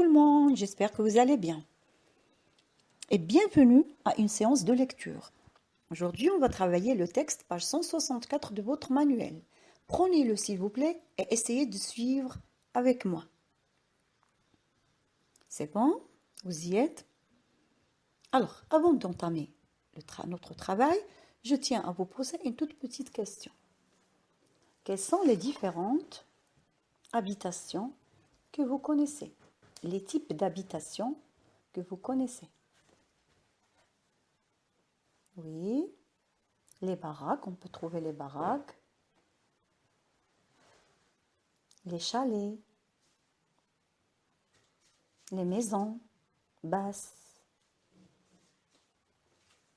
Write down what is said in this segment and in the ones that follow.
le monde, j'espère que vous allez bien. Et bienvenue à une séance de lecture. Aujourd'hui, on va travailler le texte, page 164 de votre manuel. Prenez-le s'il vous plaît et essayez de suivre avec moi. C'est bon? Vous y êtes? Alors, avant d'entamer notre travail, je tiens à vous poser une toute petite question. Quelles sont les différentes habitations que vous connaissez? Les types d'habitations que vous connaissez? Oui, les baraques, on peut trouver les baraques, les chalets, les maisons basses,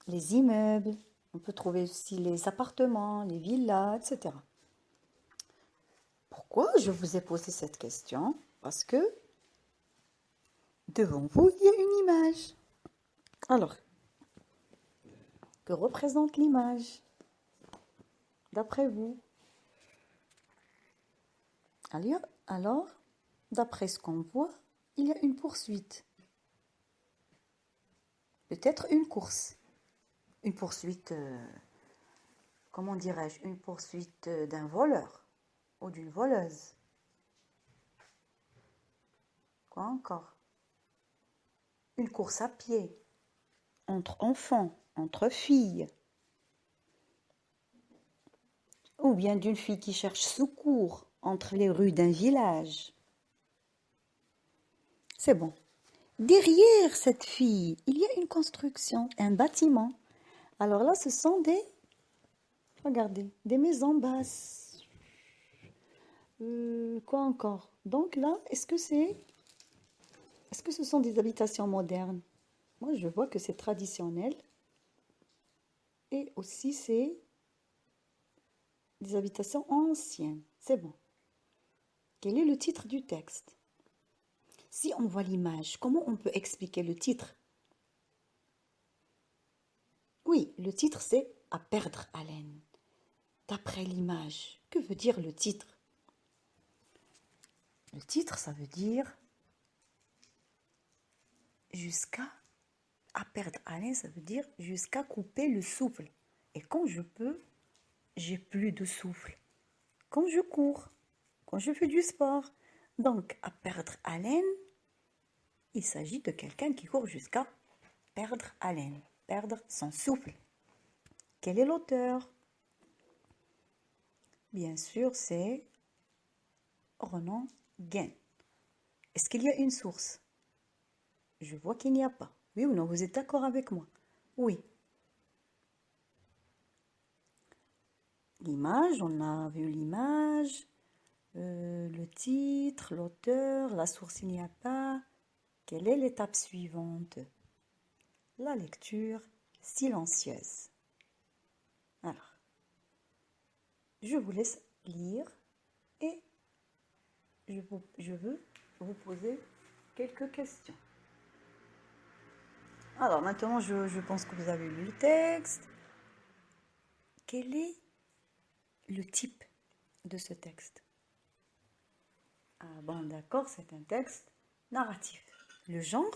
les immeubles, on peut trouver aussi les appartements, les villas, etc. Pourquoi je vous ai posé cette question? Parce que devant vous, il y a une image. Alors, que représente l'image d'après vous? Alors, d'après ce qu'on voit, il y a une poursuite. Peut-être une course. Une poursuite, comment dirais-je, une poursuite d'un voleur ou d'une voleuse. Quoi encore? Une course à pied, entre enfants, entre filles. Ou bien d'une fille qui cherche secours entre les rues d'un village. C'est bon. Derrière cette fille, il y a une construction, un bâtiment. Alors là, ce sont regardez, des maisons basses. Quoi encore? Donc là, est-ce que ce sont des habitations modernes? Moi, je vois que c'est traditionnel. Et aussi, c'est des habitations anciennes. C'est bon. Quel est le titre du texte? Si on voit l'image, comment on peut expliquer le titre? Oui, le titre c'est « À perdre haleine ». D'après l'image, que veut dire le titre? Le titre, ça veut dire jusqu'à, à perdre haleine, ça veut dire jusqu'à couper le souffle. Et quand je peux, j'ai plus de souffle. Quand je cours, quand je fais du sport. Donc, à perdre haleine, il s'agit de quelqu'un qui court jusqu'à perdre haleine, perdre son souffle. Quel est l'auteur? Bien sûr, c'est Renan Guin. Est-ce qu'il y a une source? Je vois qu'il n'y a pas. Oui ou non? Vous êtes d'accord avec moi? Oui. L'image, on a vu l'image, le titre, l'auteur, la source, il n'y a pas. Quelle est l'étape suivante? La lecture silencieuse. Alors, je vous laisse lire et je veux vous poser quelques questions. Alors maintenant, je pense que vous avez lu le texte. Quel est le type de ce texte? Ah bon, d'accord, c'est un texte narratif. Le genre,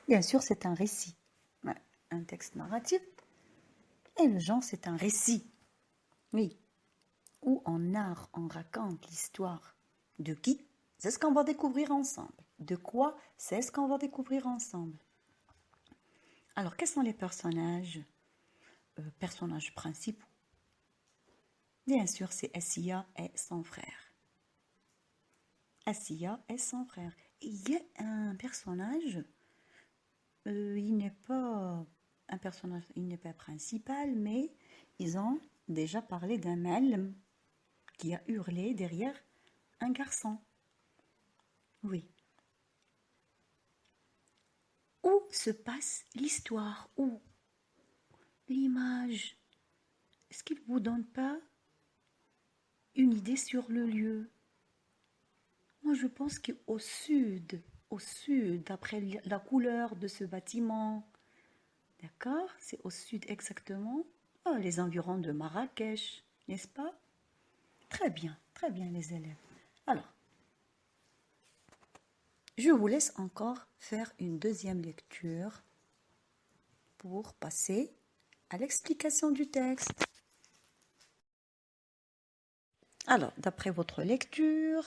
bien sûr, c'est un récit. Ouais, un texte narratif. Et le genre, c'est un récit. Oui. Où en art, on raconte l'histoire. De qui? C'est ce qu'on va découvrir ensemble. De quoi? C'est ce qu'on va découvrir ensemble. Alors, quels sont les personnages? Personnages principaux. Bien sûr, c'est Assia et son frère. Assia et son frère. Il y a un personnage, il n'est pas un personnage, il n'est pas principal, mais ils ont déjà parlé d'un malm qui a hurlé derrière un garçon. Oui. Où se passe l'histoire? Où? L'image. Est-ce qu'il ne vous donne pas une idée sur le lieu? Moi, je pense qu'au sud, d'après la couleur de ce bâtiment, d'accord? C'est au sud exactement. Oh, les environs de Marrakech, n'est-ce pas? Très bien les élèves. Alors, Je vous laisse encore faire une deuxième lecture pour passer à l'explication du texte. Alors, d'après votre lecture,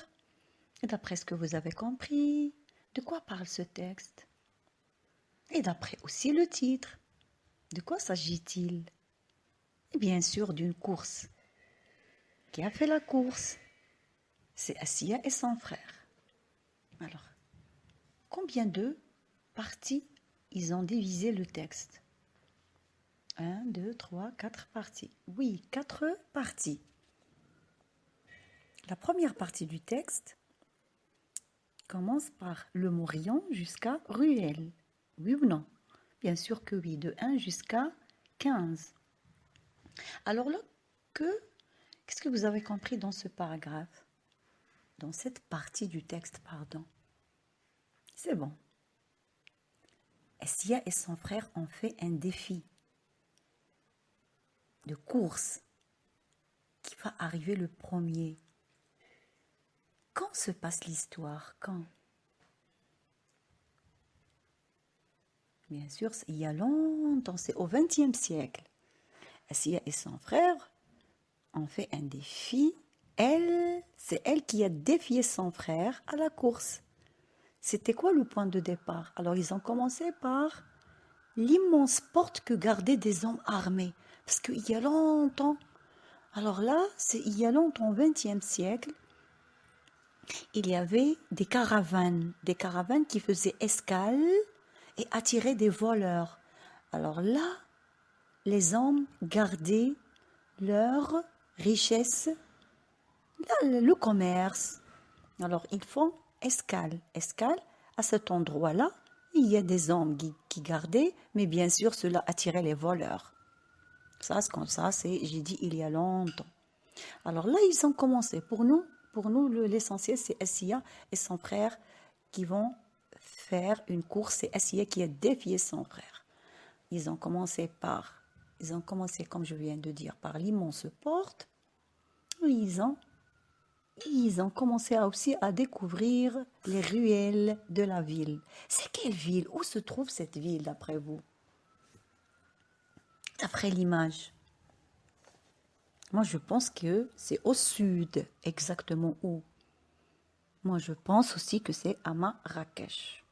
et d'après ce que vous avez compris, de quoi parle ce texte? Et d'après aussi le titre, de quoi s'agit-il? Et bien sûr, d'une course. Qui a fait la course? C'est Assia et son frère. Alors, combien de parties ils ont divisé le texte? 1, 2, 3, 4 parties. Oui, 4 parties. La première partie du texte commence par le mot riant jusqu'à ruelle. Oui ou non? Bien sûr que oui, de 1 jusqu'à 15. Alors là, qu'est-ce que vous avez compris dans ce paragraphe? Dans cette partie du texte, pardon. C'est bon. Assia et son frère ont fait un défi de course qui va arriver le premier. Quand se passe l'histoire? Quand? Bien sûr, il y a longtemps, c'est au XXe siècle. Assia et son frère ont fait un défi. C'est elle qui a défié son frère à la course. C'était quoi le point de départ? Alors, ils ont commencé par l'immense porte que gardaient des hommes armés. Parce qu'il y a longtemps, alors là, il y a longtemps, au XXe siècle, il y avait des caravanes qui faisaient escale et attiraient des voleurs. Alors là, les hommes gardaient leur richesse, le commerce. Alors, ils font escale. Escale, à cet endroit-là, il y a des hommes qui gardaient, mais bien sûr, cela attirait les voleurs. Ça, c'est comme ça, j'ai dit il y a longtemps. Alors là, ils ont commencé. Pour nous, l'essentiel, c'est Assia et son frère qui vont faire une course. C'est Assia qui a défié son frère. Ils ont commencé, comme je viens de dire, par l'immense porte. Ils ont commencé aussi à découvrir les ruelles de la ville. C'est quelle ville? Où se trouve cette ville, d'après vous? D'après l'image. Moi, je pense que c'est au sud. Exactement où? Moi, je pense aussi que c'est à Marrakech.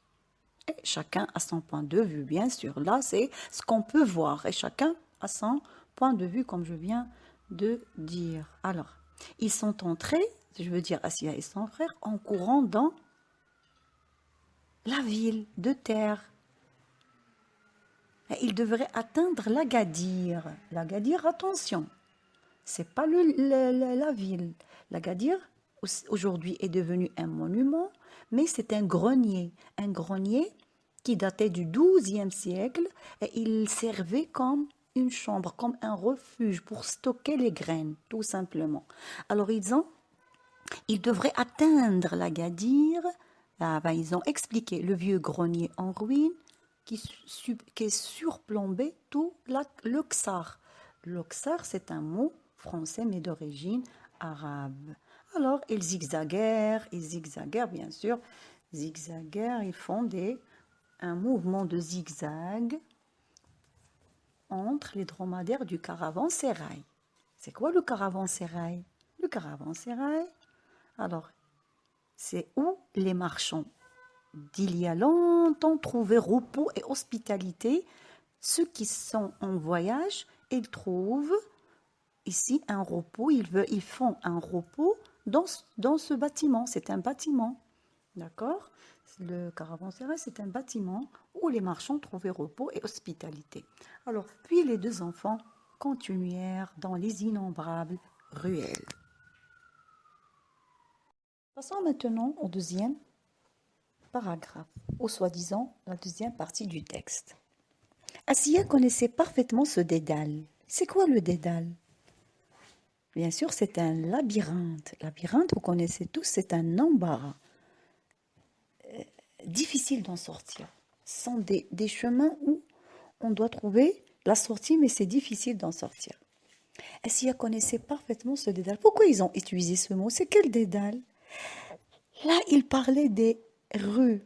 Et chacun a son point de vue, bien sûr. Là, c'est ce qu'on peut voir. Et chacun a son point de vue, comme je viens de dire. Alors, ils sont entrés, je veux dire Assia et son frère, en courant dans la ville de terre. Et ils devraient atteindre l'Agadir. L'Agadir, attention, c'est pas la ville. L'Agadir, aujourd'hui, est devenu un monument, mais c'est un grenier qui datait du XIIe siècle et il servait comme une chambre, comme un refuge pour stocker les graines, tout simplement. Alors, ils devraient atteindre l'Agadir. Ils ont expliqué le vieux grenier en ruine qui est surplombé tout le Ksar. Le Ksar, c'est un mot français, mais d'origine arabe. Alors, ils zigzaguèrent, bien sûr. Zigzaguèrent, ils font un mouvement de zigzag entre les dromadaires du caravansérail. C'est quoi le caravansérail? Le caravansérail, alors, c'est où les marchands d'il y a longtemps trouvaient repos et hospitalité. Ceux qui sont en voyage, ils trouvent ici un repos, ils font un repos dans ce bâtiment. C'est un bâtiment, d'accord? Le caravansérail, c'est un bâtiment où les marchands trouvaient repos et hospitalité. Alors, puis les deux enfants continuèrent dans les innombrables ruelles. Passons maintenant au deuxième paragraphe, ou soi-disant la deuxième partie du texte. Assia connaissait parfaitement ce dédale. C'est quoi le dédale? Bien sûr, c'est un labyrinthe. Labyrinthe, vous connaissez tous, c'est un embarras. Difficile d'en sortir. Ce sont des chemins où on doit trouver la sortie, mais c'est difficile d'en sortir. Assia connaissait parfaitement ce dédale. Pourquoi ils ont utilisé ce mot? C'est quel dédale? Là, il parlait des rues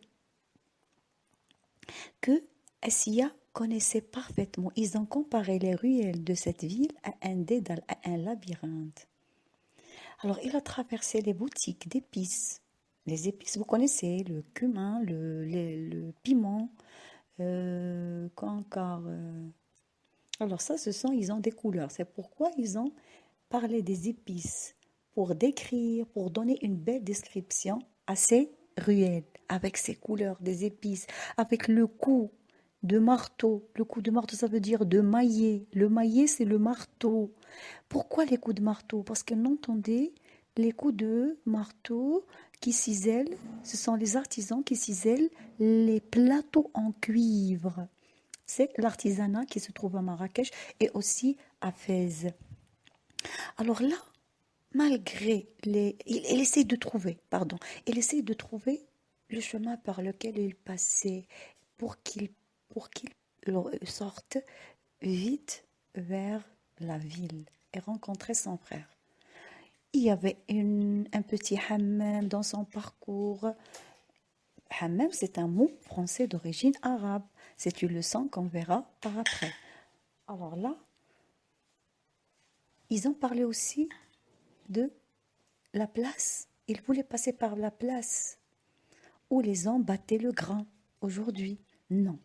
que Assia connaissait parfaitement. Ils ont comparé les ruelles de cette ville à un dédale, à un labyrinthe. Alors, il a traversé les boutiques d'épices. Les épices, vous connaissez, le cumin, le piment, quoi encore Alors ça, ils ont des couleurs. C'est pourquoi ils ont parlé des épices pour décrire, pour donner une belle description à ces ruelles, avec ces couleurs des épices, avec le coup de marteau. Le coup de marteau, ça veut dire de maillet. Le maillet, c'est le marteau. Pourquoi les coups de marteau? Parce qu'on entendait les coups de marteau qui cisèlent, ce sont les artisans qui cisèlent les plateaux en cuivre. C'est l'artisanat qui se trouve à Marrakech et aussi à Fès. Alors là, malgré les... il essaie de trouver, pardon, il essaie de trouver le chemin par lequel il passait pour qu'il sorte vite vers la ville et rencontrer son frère. Il y avait un petit hammam dans son parcours. Hammam, c'est un mot français d'origine arabe. C'est une leçon qu'on verra par après. Alors là, ils ont parlé aussi de la place. Ils voulaient passer par la place où les hommes battaient le grain. Aujourd'hui, non,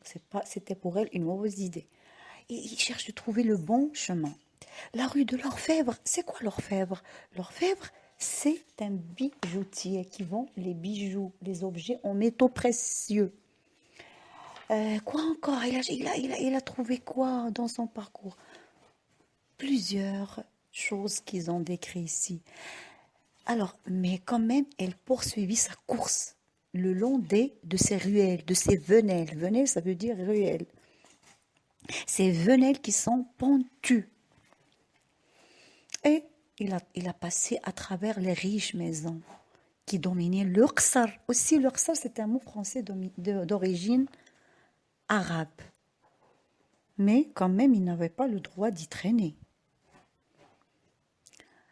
c'était pour elle une mauvaise idée. Et ils cherchent de trouver le bon chemin. La rue de l'Orfèvre, c'est quoi l'Orfèvre? L'Orfèvre, c'est un bijoutier qui vend les bijoux, les objets en métaux précieux. Quoi encore? Il a trouvé quoi dans son parcours? Plusieurs choses qu'ils ont décrites ici. Alors, mais quand même, elle poursuivit sa course le long de ces ruelles, de ces venelles. Venelles, ça veut dire ruelles. Ces venelles qui sont pentues. Et il a passé à travers les riches maisons qui dominaient l'Uqsar. Aussi, l'Uqsar, c'est un mot français d'origine arabe. Mais quand même, il n'avait pas le droit d'y traîner.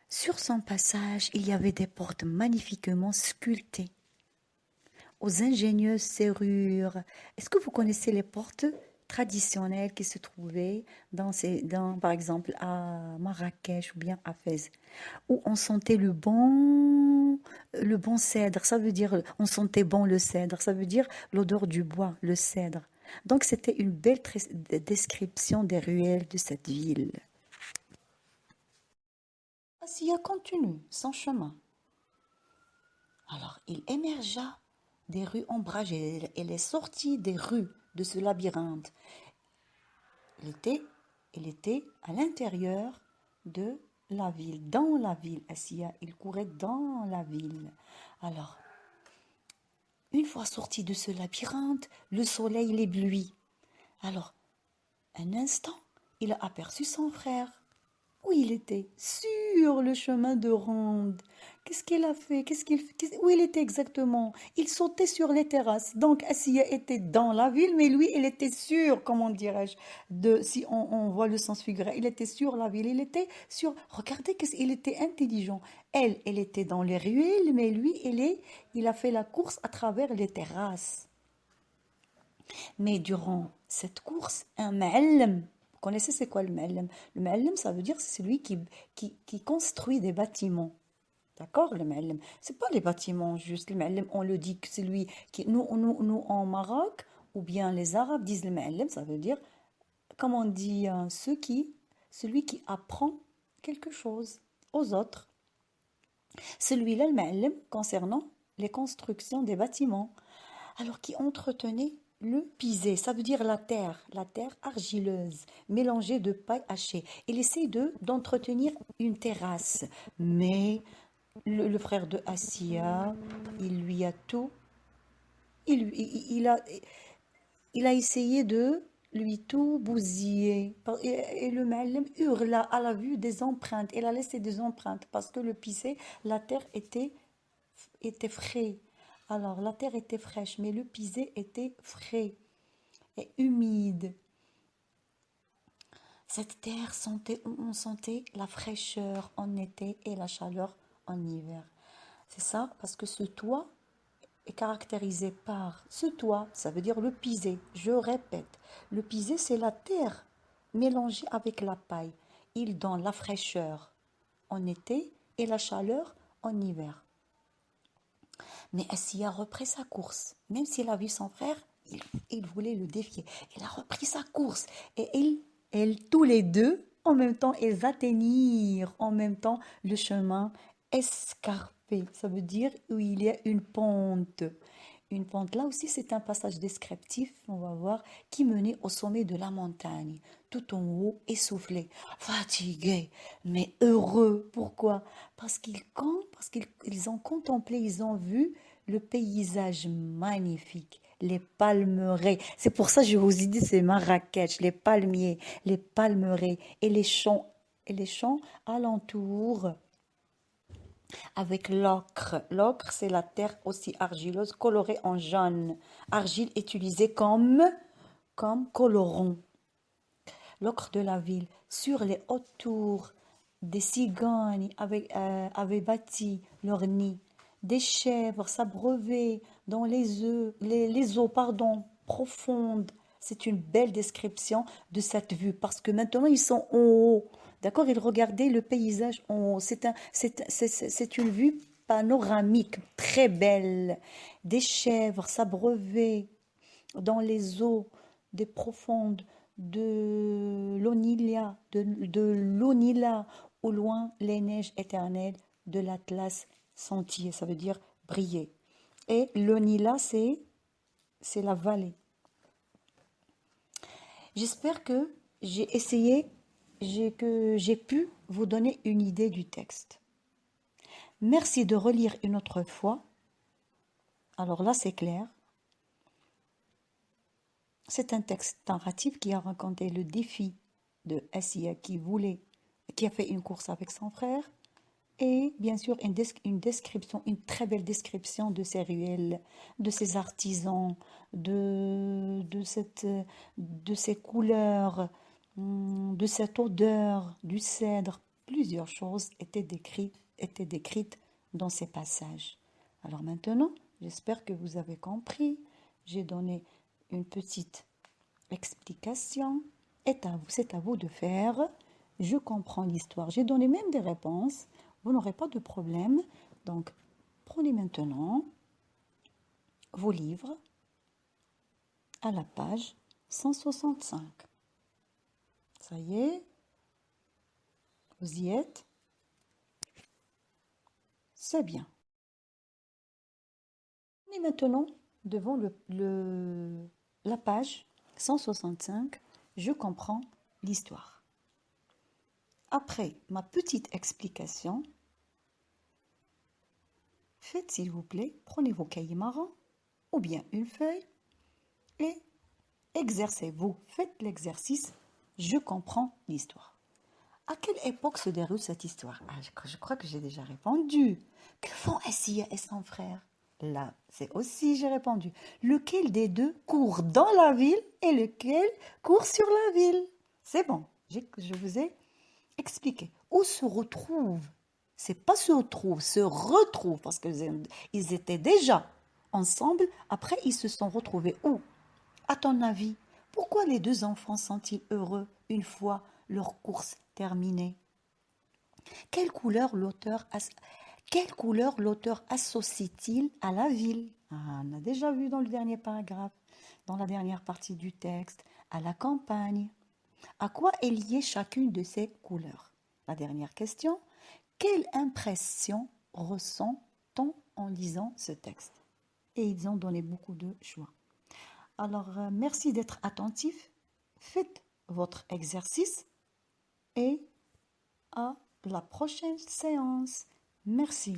Sur son passage, il y avait des portes magnifiquement sculptées, aux ingénieuses serrures. Est-ce que vous connaissez les portes traditionnelles qui se trouvaient par exemple, à Marrakech ou bien à Fès, où on sentait le bon cèdre, ça veut dire, on sentait bon le cèdre, ça veut dire l'odeur du bois, le cèdre. Donc c'était une belle description des ruelles de cette ville. Assia continue son chemin. Alors il émergea des rues ombragées. Elle est sortie des rues de ce labyrinthe. Il était à l'intérieur de la ville, dans la ville. Assia, il courait dans la ville. Alors, une fois sorti de ce labyrinthe, le soleil l'éblouit. Alors, un instant, il a aperçu son frère. Où il était? Sur le chemin de ronde. Qu'est-ce qu'il a fait? Où il était exactement? Il sautait sur les terrasses. Donc, Assia était dans la ville, mais lui, il était sur, comment dirais-je, si on voit le sens figuré, il était sur la ville. Il était sur, regardez, il était intelligent. Elle était dans les ruelles, mais lui, il a fait la course à travers les terrasses. Mais durant cette course, un ma'allam, vous connaissez c'est quoi le ma'allam? Le ma'allam, ça veut dire c'est celui qui construit des bâtiments. D'accord, le ma'allam. C'est pas les bâtiments juste. Le ma'allam, on le dit que c'est lui qui... Nous, en Maroc, ou bien les Arabes disent le ma'allam, ça veut dire, comme on dit, celui qui apprend quelque chose aux autres. Celui-là, le ma'allam, concernant les constructions des bâtiments. Alors, qui entretenait le pisé, ça veut dire la terre argileuse, mélangée de paille hachée. Il essaie d'entretenir une terrasse, mais le frère de Assia, il lui a tout, il a essayé de lui tout bousiller. Et le Ma'alem hurla à la vue des empreintes. Il a laissé des empreintes parce que le pisé, la terre était frais. Alors, la terre était fraîche, mais le pisé était frais et humide. Cette terre on sentait la fraîcheur en été et la chaleur en hiver. C'est ça, parce que ce toit est caractérisé par ce toit, ça veut dire le pisé. Je répète, le pisé, c'est la terre mélangée avec la paille. Il donne la fraîcheur en été et la chaleur en hiver. Mais Assia a repris sa course. Même s'il a vu son frère, il voulait le défier. Il a repris sa course. Et tous les deux, en même temps, ils atteignirent en même temps le chemin escarpé. Ça veut dire où il y a une pente. Une pente, là aussi, c'est un passage descriptif, on va voir, qui menait au sommet de la montagne, tout en haut, essoufflé, fatigué, mais heureux. Pourquoi? Parce qu'ils ont contemplé, ils ont vu le paysage magnifique, les palmeraies. C'est pour ça que je vous ai dit, c'est Marrakech, les palmiers, les palmeraies et les champs alentours avec l'ocre. L'ocre, c'est la terre aussi argileuse colorée en jaune. Argile utilisée comme colorant. L'ocre de la ville, sur les hautes tours, des cigognes avaient bâti leur nid. Des chèvres s'abreuvaient dans les eaux profondes. C'est une belle description de cette vue parce que maintenant ils sont en haut. D'accord? Ils regardaient le paysage en haut. C'est une vue panoramique très belle. Des chèvres s'abreuvaient dans les eaux des profondes de l'Onila, au loin les neiges éternelles de l'Atlas sentier, ça veut dire briller. Et l'Onila, c'est la vallée. J'espère que que j'ai pu vous donner une idée du texte. Merci de relire une autre fois. Alors là, c'est clair. C'est un texte narratif qui a raconté le défi de Assia qui a fait une course avec son frère et bien sûr une description, une très belle description de ces ruelles, de ces artisans, de ces couleurs, de cette odeur du cèdre. Plusieurs choses étaient décrites dans ces passages. Alors maintenant, j'espère que vous avez compris. J'ai donné une petite explication. C'est à vous de faire. Je comprends l'histoire. J'ai donné même des réponses. Vous n'aurez pas de problème. Donc, prenez maintenant vos livres à la page 165. Ça y est, vous y êtes. C'est bien. On est maintenant devant la page 165. Je comprends l'histoire. Après ma petite explication, faites s'il vous plaît, prenez vos cahiers marrons ou bien une feuille et exercez-vous. Faites l'exercice. Je comprends l'histoire. À quelle époque se déroule cette histoire? Je crois que j'ai déjà répondu. Que font Assia et son frère? Là, c'est aussi, j'ai répondu. Lequel des deux court dans la ville et lequel court sur la ville? C'est bon, je vous ai expliqué. Où se retrouvent? C'est pas se retrouvent, se retrouvent parce qu'ils étaient déjà ensemble. Après, ils se sont retrouvés où? À ton avis, pourquoi les deux enfants sont-ils heureux une fois leur course terminée? Quelle couleur l'auteur associe-t-il à la ville? On a déjà vu dans le dernier paragraphe, dans la dernière partie du texte, à la campagne. À quoi est liée chacune de ces couleurs? La dernière question, quelle impression ressent-on en lisant ce texte? Et ils ont donné beaucoup de choix. Alors, merci d'être attentif. Faites votre exercice et à la prochaine séance. Merci.